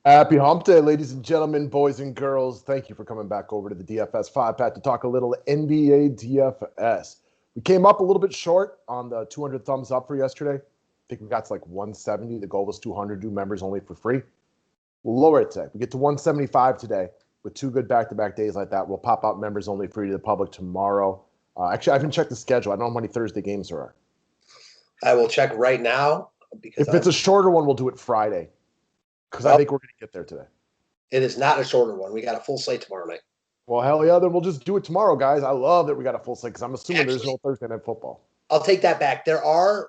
Happy hump day, ladies and gentlemen, boys and girls. Thank you for coming back over to the DFS 5-pack to talk a little NBA DFS. We came up a little bit short on the 200 thumbs up for yesterday. I think we got to like 170. The goal was 200, do members only for free. We'll lower it today. We get to 175 today with two good back-to-back days like that. We'll pop out members only free to the public tomorrow. Actually, I haven't checked the schedule. I don't know how many Thursday games there are. I will check right now. Because if it's a shorter one, we'll do it Friday. Because I think we're going to get there today. It is not a shorter one. We got a full slate tomorrow night. Well, hell yeah, then we'll just do it tomorrow, guys. I love that we got a full slate because I'm assuming there's no Thursday night football. I'll take that back. There are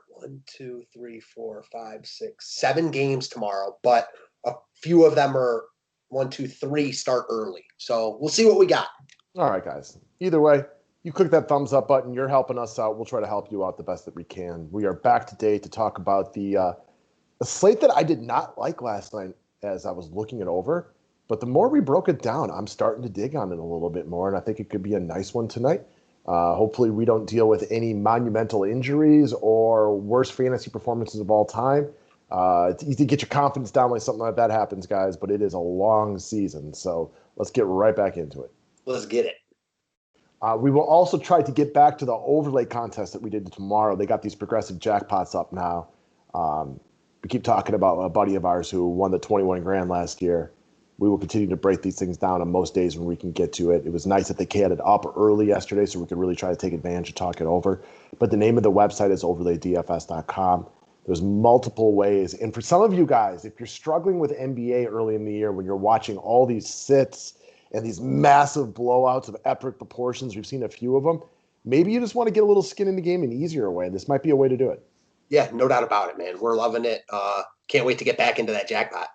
7 games tomorrow, but a few of them are 1, 2, 3 start early. So we'll see what we got. All right, guys. Either way, you click that thumbs up button. You're helping us out. We'll try to help you out the best that we can. We are back today to talk about the slate that I did not like last night as I was looking it over. But the more we broke it down, I'm starting to dig on it a little bit more, and I think it could be a nice one tonight. Hopefully we don't deal with any monumental injuries or worst fantasy performances of all time. It's easy to get your confidence down when something like that happens, guys, but it is a long season. So let's get right back into it. Let's get it. We will also try to get back to the overlay contest that we did tomorrow. They got these progressive jackpots up now. We keep talking about a buddy of ours who won the 21 grand last year. We will continue to break these things down on most days when we can get to it. It was nice that they had it up early yesterday so we could really try to take advantage and talk it over. But the name of the website is overlaydfs.com. There's multiple ways. And for some of you guys, if you're struggling with NBA early in the year when you're watching all these sits and these massive blowouts of epic proportions, we've seen a few of them, maybe you just want to get a little skin in the game in an easier way. This might be a way to do it. Yeah, no doubt about it, man. We're loving it. Can't wait to get back into that jackpot.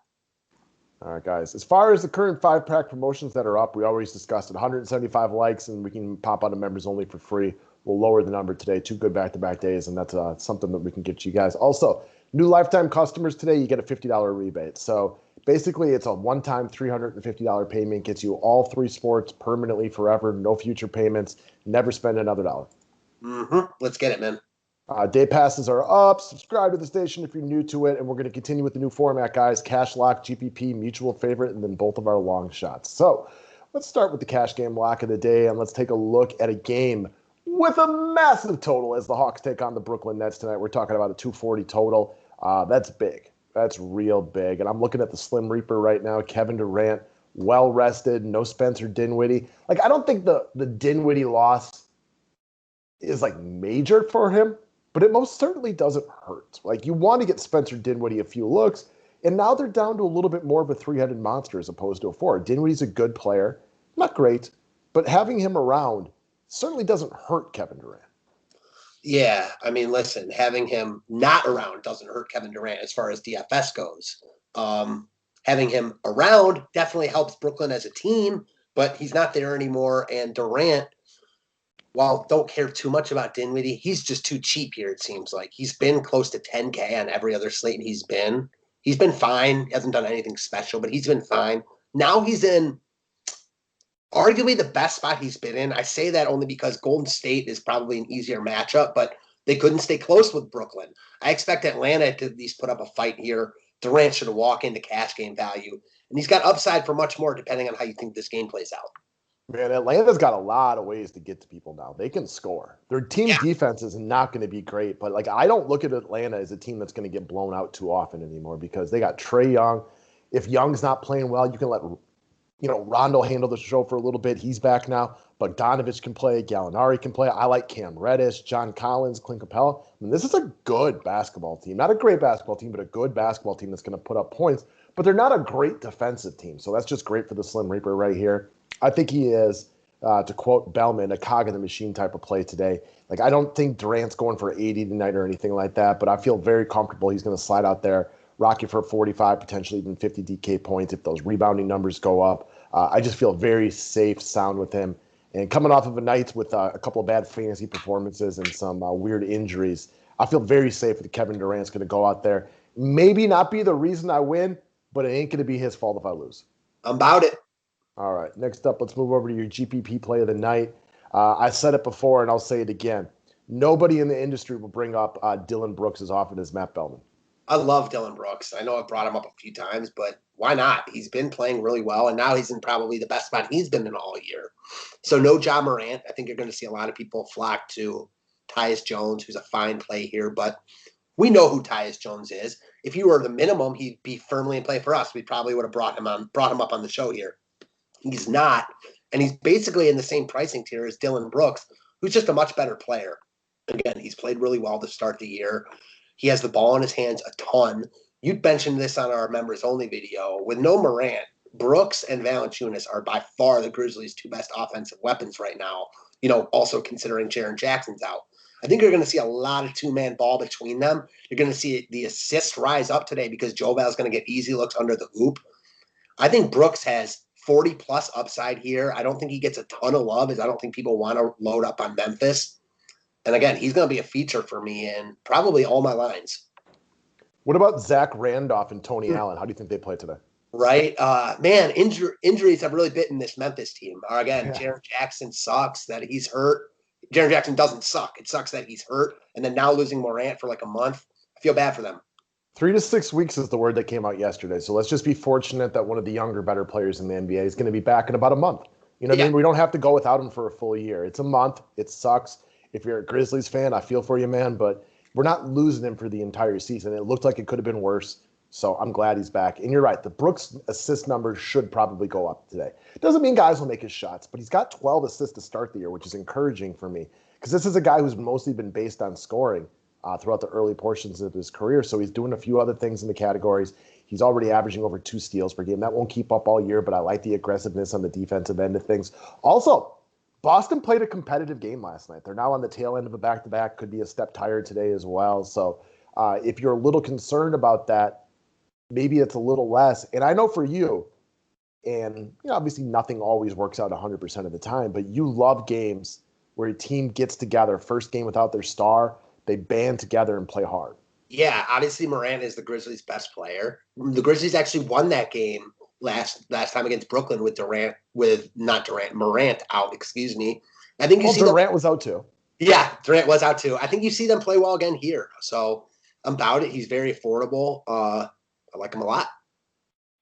All right, guys. As far as the current 5-pack promotions that are up, we always discussed it. 175 likes, and we can pop out a members only for free. We'll lower the number today. 2 good back-to-back days, and that's something that we can get you guys. Also, new lifetime customers today, you get a $50 rebate. So basically, it's a one-time $350 payment. Gets you all 3 sports permanently forever. No future payments. Never spend another dollar. Let's get it, man. Day passes are up. Subscribe to the station if you're new to it. And we're going to continue with the new format, guys. Cash lock, GPP, mutual favorite, and then both of our long shots. So let's start with the cash game lock of the day, and let's take a look at a game with a massive total as the Hawks take on the Brooklyn Nets tonight. We're talking about a 240 total. That's big. That's real big. And I'm looking at the Slim Reaper right now. Kevin Durant, well-rested, no Spencer Dinwiddie. I don't think the Dinwiddie loss is, major for him. But it most certainly doesn't hurt. You want to get Spencer Dinwiddie a few looks, and now they're down to a little bit more of a 3-headed monster as opposed to a 4. Dinwiddie's a good player. Not great, but having him around certainly doesn't hurt Kevin Durant. Yeah, I mean, listen, having him not around doesn't hurt Kevin Durant as far as DFS goes. Having him around definitely helps Brooklyn as a team, but he's not there anymore, and Durant, while don't care too much about Dinwiddie, he's just too cheap here, it seems like. He's been close to 10K on every other slate he's been. He's been fine. He hasn't done anything special, but he's been fine. Now he's in arguably the best spot he's been in. I say that only because Golden State is probably an easier matchup, but they couldn't stay close with Brooklyn. I expect Atlanta to at least put up a fight here. Durant should walk into cash game value, and he's got upside for much more depending on how you think this game plays out. Man, Atlanta's got a lot of ways to get to people now. They can score. Their team defense is not going to be great, but I don't look at Atlanta as a team that's going to get blown out too often anymore because they got Trae Young. If Young's not playing well, you can let Rondo handle the show for a little bit. He's back now. Bogdanovich can play. Gallinari can play. I like Cam Reddish, John Collins, Clint Capella. I mean, this is a good basketball team. Not a great basketball team, but a good basketball team that's going to put up points. But they're not a great defensive team, so that's just great for the Slim Reaper right here. I think he is, to quote Bellman, a cog in the machine type of play today. I don't think Durant's going for 80 tonight or anything like that, but I feel very comfortable he's going to slide out there, rock you for 45, potentially even 50 DK points if those rebounding numbers go up. I just feel very safe, sound with him. And coming off of a night with a couple of bad fantasy performances and some weird injuries, I feel very safe that Kevin Durant's going to go out there. Maybe not be the reason I win, but it ain't going to be his fault if I lose. I'm about it. All right, next up, let's move over to your GPP play of the night. I said it before, and I'll say it again. Nobody in the industry will bring up Dillon Brooks as often as Matt Bellman. I love Dillon Brooks. I know I've brought him up a few times, but why not? He's been playing really well, and now he's in probably the best spot he's been in all year. So no Ja Morant. I think you're going to see a lot of people flock to Tyus Jones, who's a fine play here, but we know who Tyus Jones is. If he were the minimum, he'd be firmly in play for us. We probably would have brought him up on the show here. He's not, and he's basically in the same pricing tier as Dillon Brooks, who's just a much better player. Again, he's played really well to start the year. He has the ball in his hands a ton. You mentioned this on our members only video. With no Morant, Brooks and Valanciunas are by far the Grizzlies' two best offensive weapons right now. Also considering Jaren Jackson's out. I think you're going to see a lot of two-man ball between them. You're going to see the assists rise up today because Joval's going to get easy looks under the hoop. I think Brooks has 40-plus upside here. I don't think he gets a ton of love, as I don't think people want to load up on Memphis. And again, he's going to be a feature for me in probably all my lines. What about Zach Randolph and Tony Allen? How do you think they play today? Right. Man, injuries have really bitten this Memphis team. Again, Jaren Jackson sucks that he's hurt. Jaren Jackson doesn't suck. It sucks that he's hurt. And then now losing Morant for like a month. I feel bad for them. 3 to 6 weeks is the word that came out yesterday. So let's just be fortunate that one of the younger, better players in the NBA is going to be back in about a month. You know what I mean? We don't have to go without him for a full year. It's a month. It sucks. If you're a Grizzlies fan, I feel for you, man. But we're not losing him for the entire season. It looked like it could have been worse. So I'm glad he's back. And you're right. The Brooks assist numbers should probably go up today. It doesn't mean guys will make his shots, but he's got 12 assists to start the year, which is encouraging for me. Because this is a guy who's mostly been based on scoring throughout the early portions of his career. So he's doing a few other things in the categories. He's already averaging over 2 steals per game. That won't keep up all year, but I like the aggressiveness on the defensive end of things. Also, Boston played a competitive game last night. They're now on the tail end of a back-to-back. Could be a step tired today as well. So if you're a little concerned about that, maybe it's a little less. And I know for you, and obviously nothing always works out 100% of the time, but you love games where a team gets together, first game without their star, they band together and play hard. Yeah, obviously Morant is the Grizzlies' best player. The Grizzlies actually won that game last time against Brooklyn with Morant out, excuse me. I think Durant was out too. Yeah, Durant was out too. I think you see them play well again here. So I'm about it. He's very affordable. I like him a lot.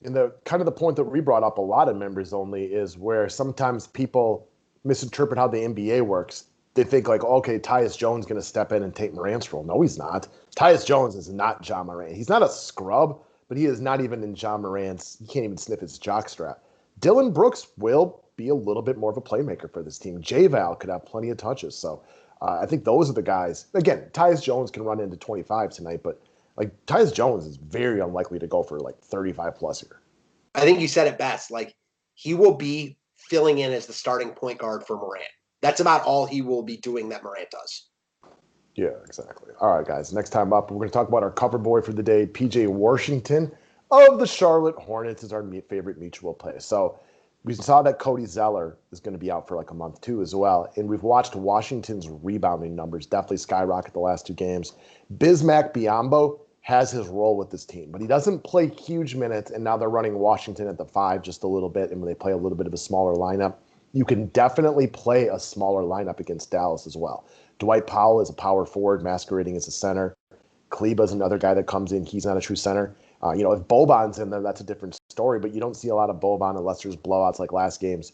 And the kind of the point that we brought up a lot of members only is where sometimes people misinterpret how the NBA works. They think like, okay, Tyus Jones is going to step in and take Morant's role. No, he's not. Tyus Jones is not Ja Morant. He's not a scrub, but he is not even in Ja Morant's. You can't even sniff his jockstrap. Dillon Brooks will be a little bit more of a playmaker for this team. J-Val could have plenty of touches. So I think those are the guys. Again, Tyus Jones can run into 25 tonight, but like Tyus Jones is very unlikely to go for like 35 plus here. I think you said it best. Like he will be filling in as the starting point guard for Morant. That's about all he will be doing that Morant does. Yeah, exactly. All right, guys. Next time up, we're going to talk about our cover boy for the day, PJ Washington of the Charlotte Hornets is our favorite mutual play. So we saw that Cody Zeller is going to be out for like a month too as well. And we've watched Washington's rebounding numbers definitely skyrocket the last 2 games. Bismack Biyombo has his role with this team, but he doesn't play huge minutes, and now they're running Washington at the 5 just a little bit, and when they play a little bit of a smaller lineup, you can definitely play a smaller lineup against Dallas as well. Dwight Powell is a power forward masquerading as a center. Kleba's another guy that comes in. He's not a true center. If Boban's in there, that's a different story, but you don't see a lot of Boban unless there's blowouts like last games.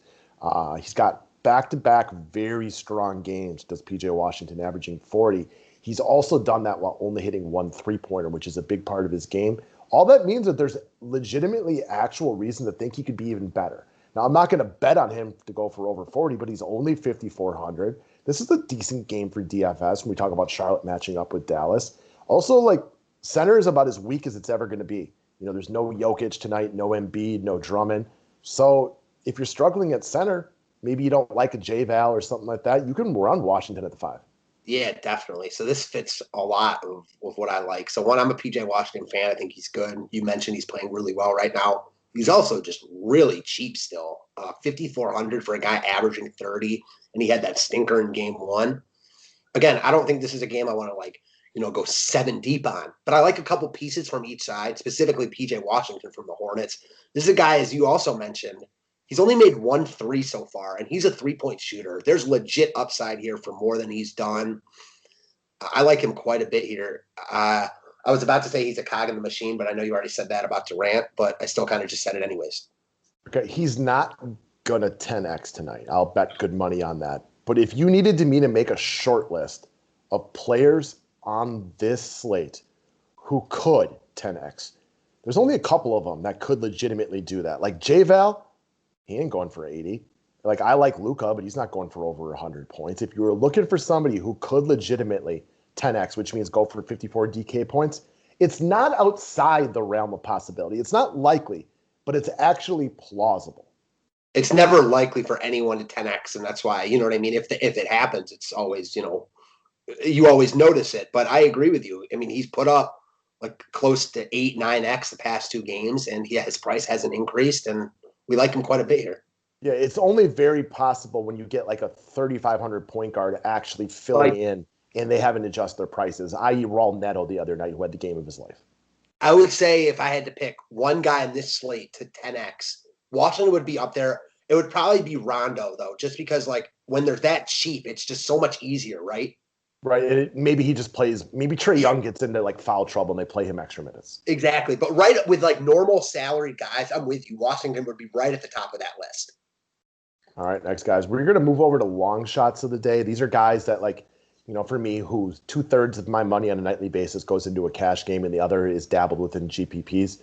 He's got back-to-back very strong games, does PJ Washington, averaging 40. He's also done that while only hitting 1 3-pointer, which is a big part of his game. All that means that there's legitimately actual reason to think he could be even better. Now, I'm not going to bet on him to go for over 40, but he's only 5,400. This is a decent game for DFS when we talk about Charlotte matching up with Dallas. Also, like, center is about as weak as it's ever going to be. There's no Jokic tonight, no Embiid, no Drummond. So if you're struggling at center, maybe you don't like a J-Val or something like that, you can run Washington at the 5. Yeah, definitely. So this fits a lot of what I like. So one, I'm a PJ Washington fan. I think he's good. You mentioned he's playing really well right now. He's also just really cheap still. 5,400 for a guy averaging 30, and he had that stinker in game 1. Again, I don't think this is a game I want to go 7 deep on, but I like a couple pieces from each side, specifically PJ Washington from the Hornets. This is a guy, as you also mentioned, he's only made 1 3 so far, and he's a 3-point shooter. There's legit upside here for more than he's done. I like him quite a bit here. I was about to say he's a cog in the machine, but I know you already said that about Durant, but I still kind of just said it anyways. Okay, he's not going to 10x tonight. I'll bet good money on that. But if you needed me to make a short list of players on this slate who could 10x, there's only a couple of them that could legitimately do that. Like J-Val, he ain't going for 80. Like, I like Luka, but he's not going for over 100 points. If you were looking for somebody who could legitimately 10x, which means go for 54 DK points, it's not outside the realm of possibility. It's not likely, but it's actually plausible. It's never likely for anyone to 10x, and that's why, you know what I mean? If it happens, it's always, you always notice it. But I agree with you. I mean, he's put up like close to 8, 9x the past 2 games, and his price hasn't increased, and we like him quite a bit here. Yeah, it's only very possible when you get like a 3,500 point guard actually filling in and they haven't adjusted their prices, i.e. Raul Neto the other night who had the game of his life. I would say if I had to pick one guy in this slate to 10x, Washington would be up there. It would probably be Rondo, though, just because like when they're that cheap, it's just so much easier, right? Right. Maybe he just plays. Maybe Trae Young gets into like foul trouble and they play him extra minutes. Exactly. But right with like normal salary guys, I'm with you. Washington would be right at the top of that list. All right, next guys. We're going to move over to long shots of the day. These are guys that like, for me, who's 2/3 of my money on a nightly basis goes into a cash game and the other is dabbled within GPPs.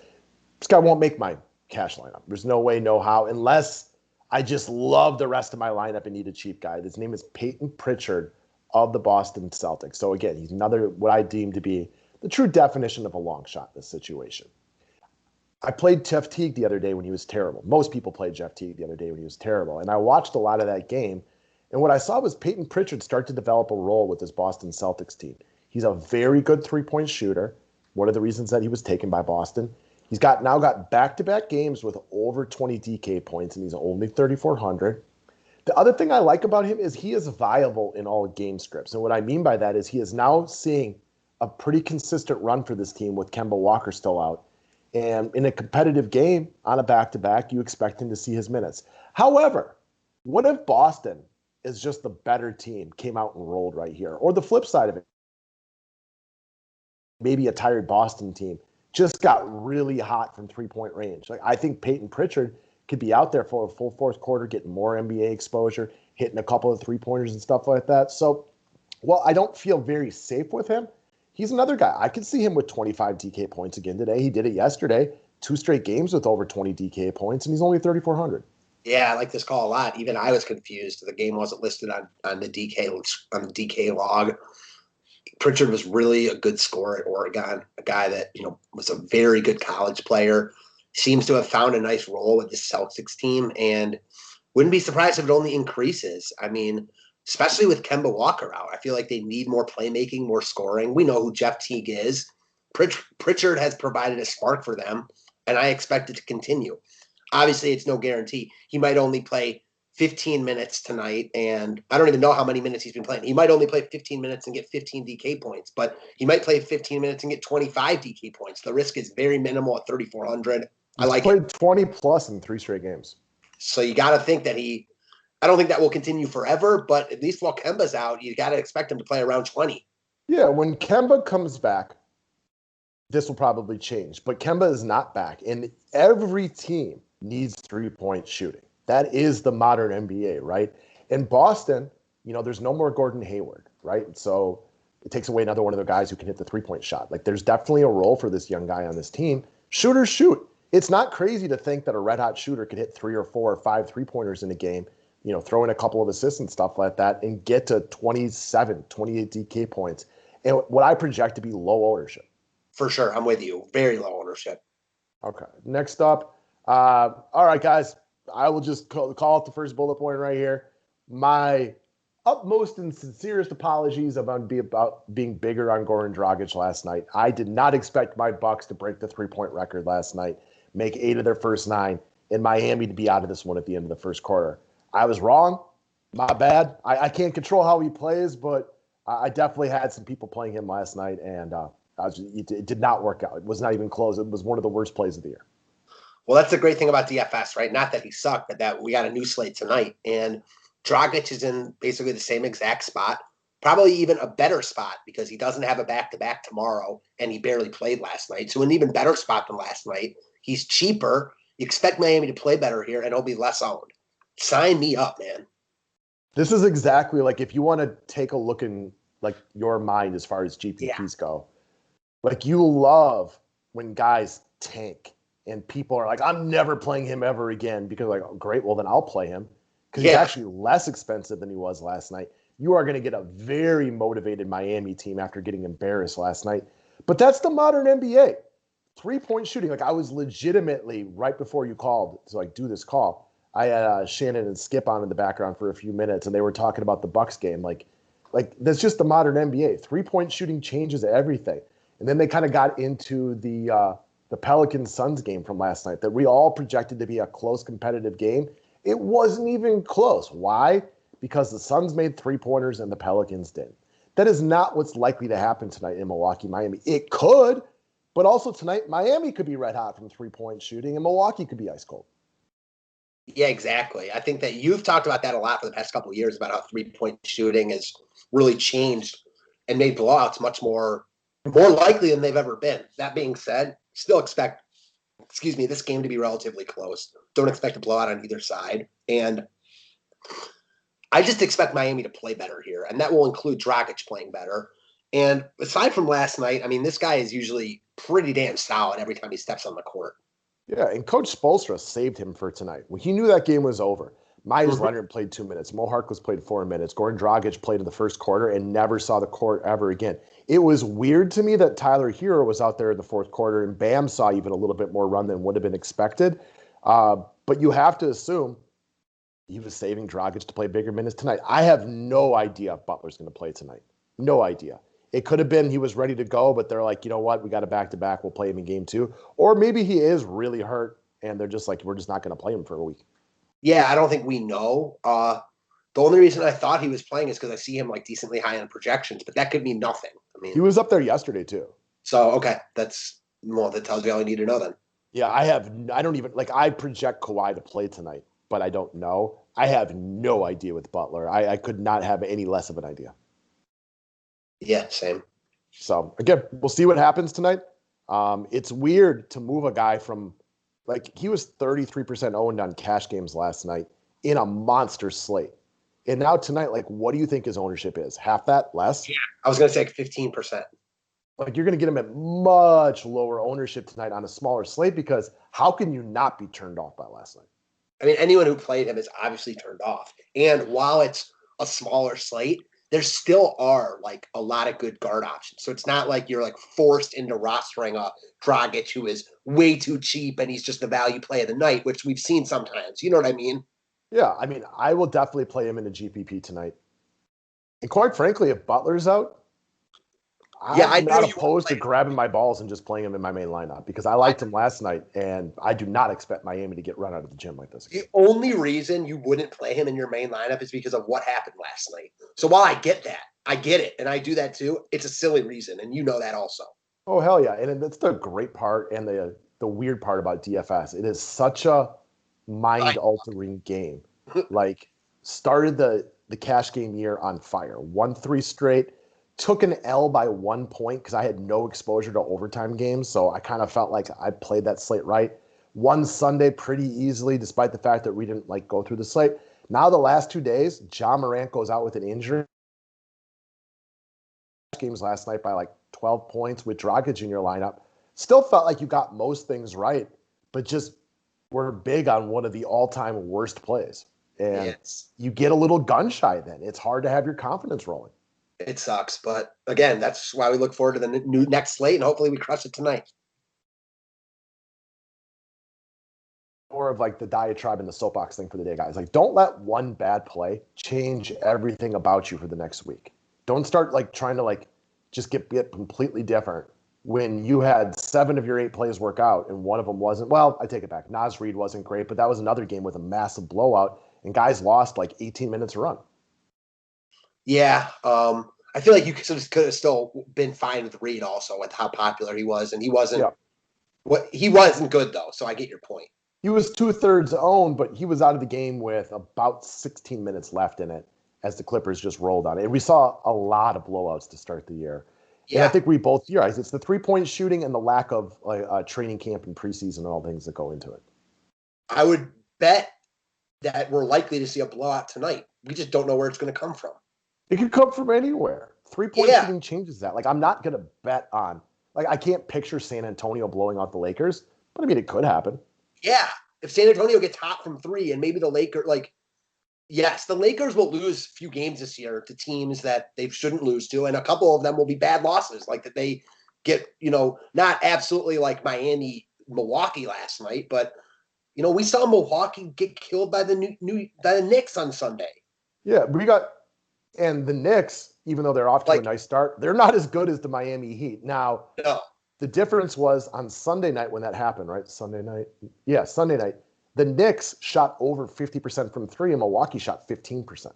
This guy won't make my cash lineup. There's no way, no how, unless I just love the rest of my lineup and need a cheap guy. His name is Payton Pritchard of the Boston Celtics. So again, he's another what I deem to be the true definition of a long shot in this situation. I played Jeff Teague the other day when he was terrible. Most people played Jeff Teague the other day when he was terrible. And I watched a lot of that game. And what I saw was Payton Pritchard start to develop a role with this Boston Celtics team. He's a very good three-point shooter. One of the reasons that he was taken by Boston. He's now got back-to-back games with over 20 DK points, and he's only 3,400. The other thing I like about him is he is viable in all game scripts. And what I mean by that is he is now seeing a pretty consistent run for this team with Kemba Walker still out. And in a competitive game on a back-to-back, you expect him to see his minutes. However, what if Boston is just the better team, came out and rolled right here? Or the flip side of it, maybe a tired Boston team just got really hot from three-point range. Like, I think Payton Pritchard could be out there for a full fourth quarter, getting more NBA exposure, hitting a couple of three-pointers and stuff like that. So, while I don't feel very safe with him, he's another guy. I could see him with 25 DK points again today. He did it yesterday. 2 straight games with over 20 DK points, and he's only 3,400. Yeah, I like this call a lot. Even I was confused. The game wasn't listed on the DK log. Pritchard was really a good scorer at Oregon, a guy that was a very good college player. Seems to have found a nice role with the Celtics team, and wouldn't be surprised if it only increases. I mean, especially with Kemba Walker out, I feel like they need more playmaking, more scoring. We know who Jeff Teague is. Pritchard has provided a spark for them, and I expect it to continue. Obviously, it's no guarantee. He might only play 15 minutes tonight, and I don't even know how many minutes he's been playing. He might only play 15 minutes and get 15 DK points, but he might play 15 minutes and get 25 DK points. The risk is very minimal at 3,400. I like played 20 plus in 3 straight games. So you got to think that I don't think that will continue forever, but at least while Kemba's out, you got to expect him to play around 20. Yeah, when Kemba comes back, this will probably change. But Kemba is not back, and every team needs three-point shooting. That is the modern NBA, right? In Boston, there's no more Gordon Hayward, right? So it takes away another one of the guys who can hit the three-point shot. Like, there's definitely a role for this young guy on this team. Shooters shoot. It's not crazy to think that a red-hot shooter could hit 3 or 4 or 5 three-pointers in a game, throw in a couple of assists and stuff like that, and get to 27, 28 DK points. And what I project to be low ownership. For sure. I'm with you. Very low ownership. Okay. Next up. All right, guys. I will just call out the first bullet point right here. My utmost and sincerest apologies about being bigger on Goran Dragic last night. I did not expect my Bucks to break the three-point record last night, make 8 of their first 9, and Miami to be out of this one at the end of the first quarter. I was wrong. My bad. I can't control how he plays, but I definitely had some people playing him last night, and it did not work out. It was not even close. It was one of the worst plays of the year. Well, that's the great thing about DFS, right? Not that he sucked, but that we got a new slate tonight. And Dragic is in basically the same exact spot. probably even a better spot because he doesn't have a back-to-back tomorrow, and he barely played last night. So an even better spot than last night. He's cheaper. You expect Miami to play better here, and he'll be less owned. Sign me up, man. This is exactly like if you want to take a look in like your mind as far as GPPs go. Like you love when guys tank and people are like, I'm never playing him ever again because like, oh, great, well then I'll play him because he's actually less expensive than he was last night. You are going to get a very motivated Miami team after getting embarrassed last night. But that's the modern NBA. 3-point shooting. Like I was legitimately right before you called to like do this call. I had Shannon and Skip on in the background for a few minutes, and they were talking about the Bucks game. Like that's just the modern NBA. 3-point shooting changes everything. And then they kind of got into the Pelicans Suns game from last night that we all projected to be a close competitive game. It wasn't even close. Why? Because the Suns made 3-pointers and the Pelicans didn't. That is not what's likely to happen tonight in Milwaukee, Miami. It could, but also tonight, Miami could be red hot from 3-point shooting and Milwaukee could be ice cold. Yeah, exactly. I think that you've talked about that a lot for the past couple of years about how 3-point shooting has really changed and made blowouts much more likely than they've ever been. That being said, still expect, this game to be relatively close. Don't expect a blowout on either side. And I just expect Miami to play better here, and that will include Dragic playing better. And aside from last night, I mean, this guy is usually pretty damn solid every time he steps on the court. Yeah, and Coach Spoelstra saved him for tonight. When he knew that game was over, Myers Leonard played 2 minutes. Mo Harkless played 4 minutes. Gordon Dragic played in the first quarter and never saw the court ever again. It was weird to me that Tyler Hero was out there in the fourth quarter and Bam saw even a little bit more run than would have been expected. But you have to assume he was saving Dragic to play bigger minutes tonight. I have no idea if Butler's going to play tonight. No idea. It could have been he was ready to go, but they're like, you know what? We got a back-to-back. We'll play him in game 2. Or maybe he is really hurt, and they're just like, we're just not going to play him for a week. Yeah, I don't think we know. The only reason I thought he was playing is because I see him like decently high on projections, but that could mean nothing. I mean, he was up there yesterday too. So, okay, that tells you all you need to know then. Yeah, I don't even, like, I project Kawhi to play tonight, but I don't know. I have no idea with Butler. I could not have any less of an idea. Yeah, same. So, again, we'll see what happens tonight. It's weird to move a guy from, like, he was 33% owned on cash games last night in a monster slate. And now tonight, like, what do you think his ownership is? Half that? Less? Yeah, I was going to say like 15%. Like, you're going to get him at much lower ownership tonight on a smaller slate because how can you not be turned off by last night? I mean, anyone who played him is obviously turned off. And while it's a smaller slate, there still are like a lot of good guard options. So it's not like you're like forced into rostering a Dragic who is way too cheap and he's just the value play of the night, which we've seen sometimes. You know what I mean? Yeah, I mean, I will definitely play him in a GPP tonight. And quite frankly, if Butler's out, I'm not opposed to grabbing my balls and just playing him in my main lineup because I liked him last night, and I do not expect Miami to get run out of the gym like this again. The only reason you wouldn't play him in your main lineup is because of what happened last night. So while I get that, I get it, and I do that too, it's a silly reason, and you know that also. Oh, hell yeah. And that's the great part and the weird part about DFS. It is such a mind-altering game. Like, started the cash game year on fire. Won 3 straight. Took an L by 1 point because I had no exposure to overtime games, so I kind of felt like I played that slate right. Won Sunday pretty easily, despite the fact that we didn't like go through the slate. Now the last 2 days, Ja Morant goes out with an injury. Games last night by like 12 points with Dragic in your lineup. Still felt like you got most things right, but just were big on one of the all-time worst plays. And you get a little gun shy then. It's hard to have your confidence rolling. It sucks, but again, that's why we look forward to the next slate, and hopefully we crush it tonight. More of like the diatribe and the soapbox thing for the day, guys. Like, don't let one bad play change everything about you for the next week. Don't start like trying to like just get completely different when you had 7 of your 8 plays work out and one of them wasn't. Well, I take it back. Naz Reid wasn't great, but that was another game with a massive blowout, and guys lost like 18 minutes a run. Yeah, I feel like you could have still been fine with Reed also with how popular he was, and he wasn't. Yeah. He wasn't good though, so I get your point. He was 2/3 owned, but he was out of the game with about 16 minutes left in it, as the Clippers just rolled on it. And we saw a lot of blowouts to start the year. Yeah. And I think we both theorize it's the 3-point shooting and the lack of training camp and preseason and all things that go into it. I would bet that we're likely to see a blowout tonight. We just don't know where it's going to come from. It could come from anywhere. 3-point shooting changes that. Like, I'm not going to bet on, like, I can't picture San Antonio blowing out the Lakers, but I mean, it could happen. Yeah. If San Antonio gets hot from 3 and maybe the Lakers, like, yes, the Lakers will lose a few games this year to teams that they shouldn't lose to, and a couple of them will be bad losses, like that they get, not absolutely like Miami, Milwaukee last night, but we saw Milwaukee get killed by the Knicks on Sunday. Yeah, and the Knicks, even though they're off to a nice start, they're not as good as the Miami Heat. Now, the difference was on Sunday night when that happened, right? Sunday night. Yeah, Sunday night. The Knicks shot over 50% from 3, and Milwaukee shot 15%.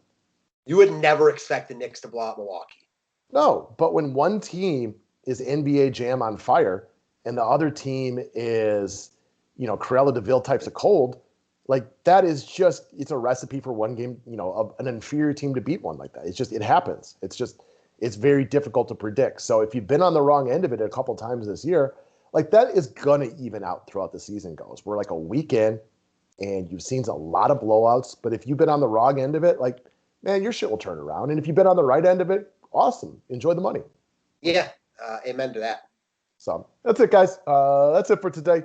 You would never expect the Knicks to blow out Milwaukee. No, but when one team is NBA Jam on fire and the other team is, Corella DeVille types of cold, like that is just, it's a recipe for one game, an inferior team to beat one like that. It's just, it happens. It's very difficult to predict. So if you've been on the wrong end of it a couple times this year, like that is going to even out throughout the season goes. We're like a week in, and you've seen a lot of blowouts. But if you've been on the wrong end of it, like, man, your shit will turn around. And if you've been on the right end of it, awesome. Enjoy the money. Yeah, amen to that. So that's it, guys. That's it for today.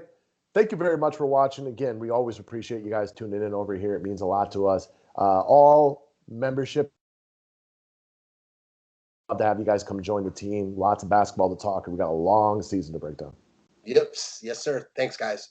Thank you very much for watching. Again, we always appreciate you guys tuning in over here. It means a lot to us. All membership. Love to have you guys come join the team. Lots of basketball to talk, and we got a long season to break down. Yep. Yes, sir. Thanks, guys.